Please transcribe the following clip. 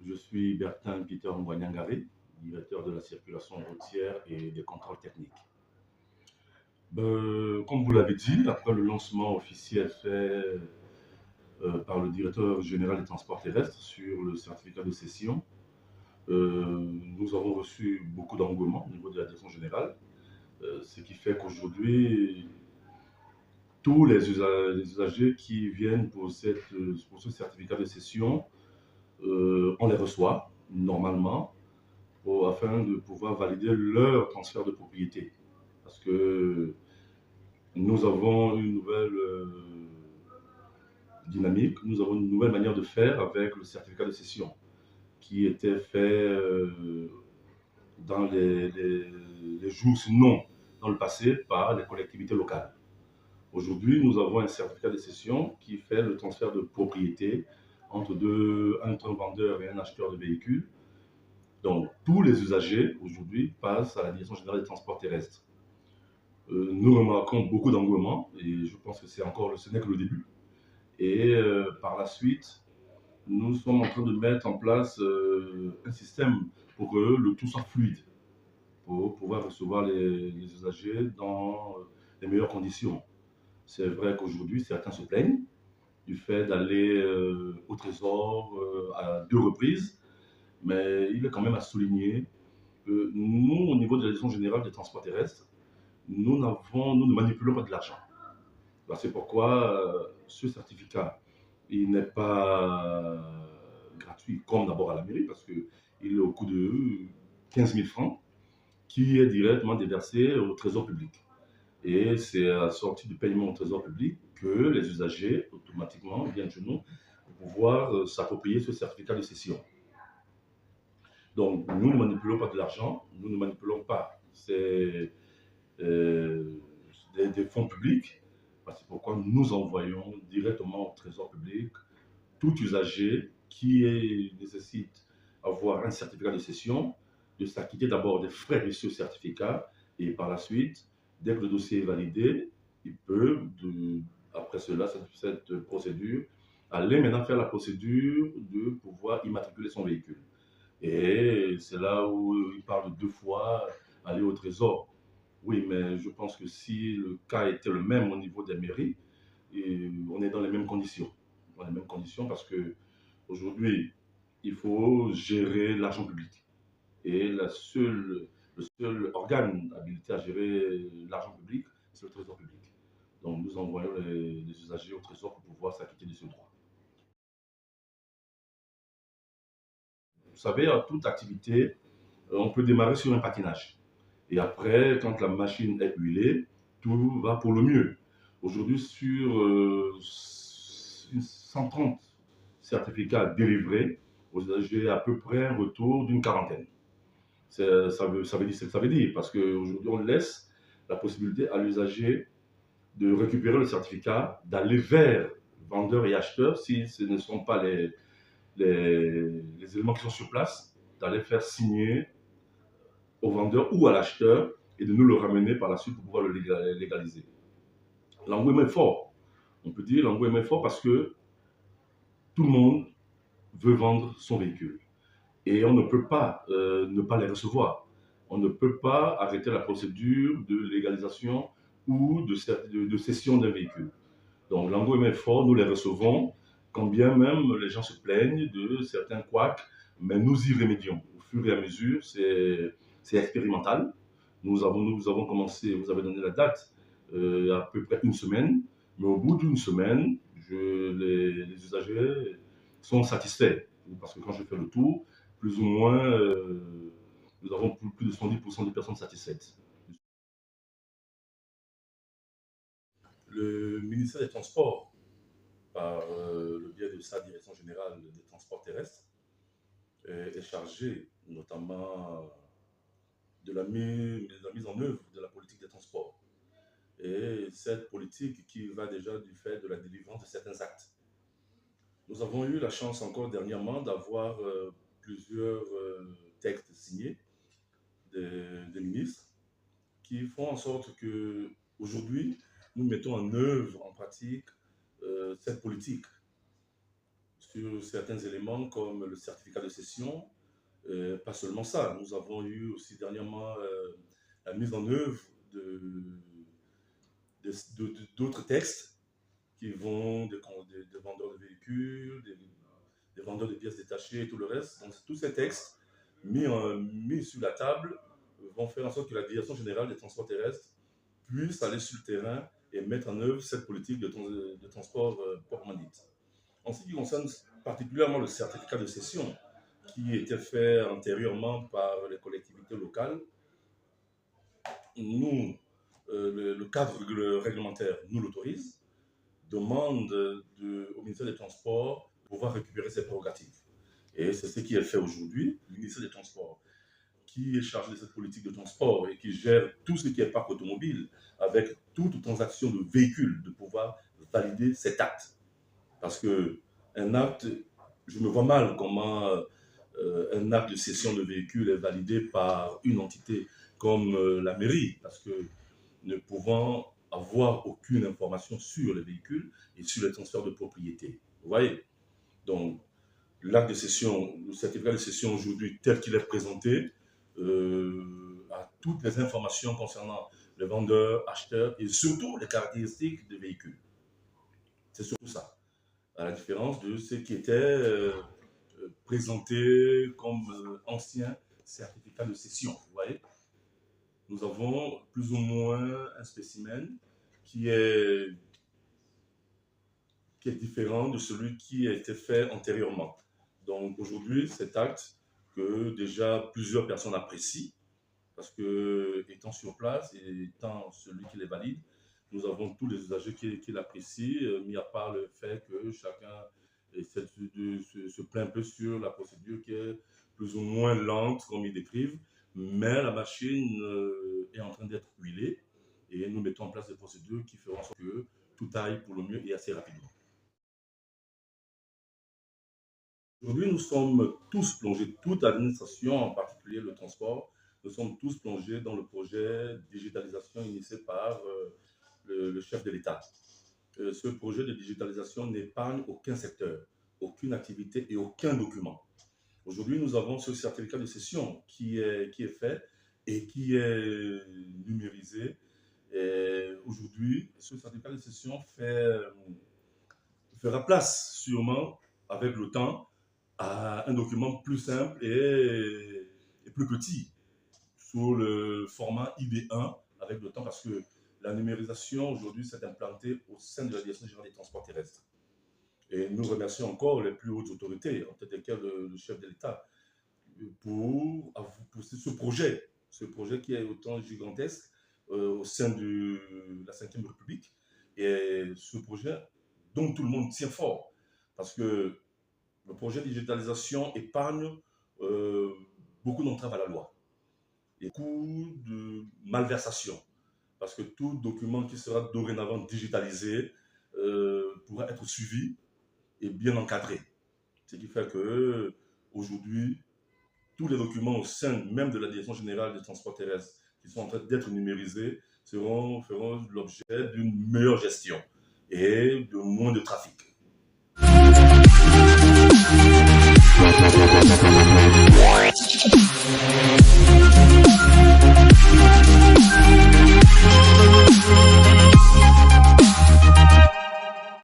Je suis Bertin Peter Mbouanyangari, directeur de la circulation routière et des contrôles techniques. Comme vous l'avez dit, après le lancement officiel fait par le directeur général des transports terrestres sur le certificat de cession, nous avons reçu beaucoup d'engouement au niveau de la direction générale, ce qui fait qu'aujourd'hui, tous les usagers qui viennent pour ce certificat de cession, on les reçoit normalement afin de pouvoir valider leur transfert de propriété. Parce que nous avons une nouvelle dynamique, nous avons une nouvelle manière de faire avec le certificat de cession qui était fait dans les jours, sinon dans le passé, par les collectivités locales. Aujourd'hui, nous avons un certificat de cession qui fait le transfert de propriété entre un vendeur et un acheteur de véhicules. Donc, tous les usagers, aujourd'hui, passent à la Direction générale des transports terrestres. Nous remarquons beaucoup d'engouement et je pense que ce n'est que le début. Et par la suite, nous sommes en train de mettre en place un système pour que le tout soit fluide, pour pouvoir recevoir les usagers dans les meilleures conditions. C'est vrai qu'aujourd'hui, certains se plaignent du fait d'aller au trésor à 2 reprises, mais il est quand même à souligner que nous, au niveau de la Direction générale des transports terrestres, nous ne manipulons pas de l'argent. C'est pourquoi ce certificat, il n'est pas gratuit, comme d'abord à la mairie, parce qu'il est au coût de 15 000 francs, qui est directement déversé au trésor public. Et c'est à la sortie du paiement au trésor public que les usagers, automatiquement, viennent chez nous pour pouvoir s'approprier ce certificat de cession. Donc, nous ne manipulons pas de l'argent, nous ne manipulons pas des fonds publics. C'est pourquoi nous envoyons directement au trésor public tout usager qui nécessite avoir un certificat de cession, de s'acquitter d'abord des frais de ce certificat et par la suite, dès que le dossier est validé, il peut, après cela, cette procédure, aller maintenant faire la procédure de pouvoir immatriculer son véhicule. Et c'est là où il parle de 2 fois aller au trésor. Oui, mais je pense que si le cas était le même au niveau des mairies, on est dans les mêmes conditions. Dans les mêmes conditions parce que aujourd'hui, il faut gérer l'argent public. Et le seul organe habilité à gérer l'argent public, c'est le trésor public. Donc nous envoyons les usagers au trésor pour pouvoir s'acquitter de ce droit. Vous savez, à toute activité, on peut démarrer sur un patinage. Et après, quand la machine est huilée, tout va pour le mieux. Aujourd'hui, sur 130 certificats délivrés, j'ai à peu près un retour d'une quarantaine. Ça veut dire ce que ça veut dire, parce qu'aujourd'hui, on laisse la possibilité à l'usager de récupérer le certificat, d'aller vers vendeurs et acheteurs, si ce ne sont pas les éléments qui sont sur place, d'aller faire signer au vendeur ou à l'acheteur et de nous le ramener par la suite pour pouvoir le légaliser. L'engouement est fort. On peut dire l'engouement est fort parce que tout le monde veut vendre son véhicule. Et on ne peut pas ne pas les recevoir. On ne peut pas arrêter la procédure de légalisation ou de cession d'un véhicule. Donc l'engouement est fort, nous les recevons, quand bien même les gens se plaignent de certains couacs, mais nous y remédions. Au fur et à mesure, c'est expérimental. Nous avons commencé, vous avez donné la date, il y a à peu près une semaine, mais au bout d'une semaine, les usagers sont satisfaits. Parce que quand je fais le tour, plus ou moins, nous avons plus de 110% de personnes satisfaites. Le ministère des Transports, par le biais de sa direction générale des transports terrestres, est chargé notamment de la mise en œuvre de la politique des transports. Et cette politique qui va déjà du fait de la délivrance de certains actes. Nous avons eu la chance encore dernièrement d'avoir plusieurs textes signés des ministres qui font en sorte que aujourd'hui nous mettons en œuvre, en pratique, cette politique sur certains éléments comme le certificat de cession. Pas seulement ça, nous avons eu aussi dernièrement la mise en œuvre d'autres textes qui vont des vendeurs de véhicules, des vendeurs de pièces détachées et tout le reste. Donc tous ces textes mis sur la table vont faire en sorte que la Direction générale des transports terrestres puisse aller sur le terrain et mettre en œuvre cette politique de transport proprement dite. En ce qui concerne particulièrement le certificat de cession, qui était fait antérieurement par les collectivités locales, nous, le cadre réglementaire nous l'autorise, demande au ministère des Transports de pouvoir récupérer ses prérogatives. Et c'est ce qui est fait aujourd'hui. Le ministère des Transports, qui est chargé de cette politique de transport et qui gère tout ce qui est parc automobile, avec toute transaction de véhicules, de pouvoir valider cet acte. Parce qu'un acte, je me vois mal comment un acte de cession de véhicule est validé par une entité comme la mairie, parce que ne pouvant avoir aucune information sur les véhicules et sur les transferts de propriété. Vous voyez? Donc, l'acte de cession, le certificat de cession aujourd'hui tel qu'il est présenté, a toutes les informations concernant les vendeurs, acheteurs et surtout les caractéristiques des véhicules. C'est surtout ça, à la différence de ce qui était présenté comme ancien certificat de cession. Vous voyez, nous avons plus ou moins un spécimen qui est différent de celui qui a été fait antérieurement. Donc aujourd'hui, cet acte que déjà plusieurs personnes apprécient, parce que étant sur place et étant celui qui les valide, nous avons tous les usagers qui l'apprécient, mis à part le fait que chacun essaie de se plaint un peu sur la procédure qui est plus ou moins lente, comme ils décrivent, mais la machine est en train d'être huilée et nous mettons en place des procédures qui feront en sorte que tout aille pour le mieux et assez rapidement. Aujourd'hui, nous sommes tous plongés, toute l'administration, en particulier le transport, nous sommes tous plongés dans le projet digitalisation initié par le chef de l'État. Ce projet de digitalisation n'épargne aucun secteur, aucune activité et aucun document. Aujourd'hui, nous avons ce certificat de cession qui est fait et qui est numérisé. Aujourd'hui, ce certificat de cession fera place sûrement avec le temps à un document plus simple et plus petit, sous le format ID1 avec le temps, parce que la numérisation aujourd'hui s'est implantée au sein de la Direction générale des transports terrestres. Et nous remercions encore les plus hautes autorités, en tête desquelles le chef de l'État, pour ce projet qui est autant gigantesque au sein de la Ve République. Et ce projet dont tout le monde tient fort, parce que le projet de digitalisation épargne beaucoup d'entraves à la loi et beaucoup de malversations, parce que tout document qui sera dorénavant digitalisé pourra être suivi et bien encadré. Ce qui fait qu'aujourd'hui, tous les documents au sein même de la Direction générale des transports terrestres qui sont en train d'être numérisés feront l'objet d'une meilleure gestion et de moins de trafic.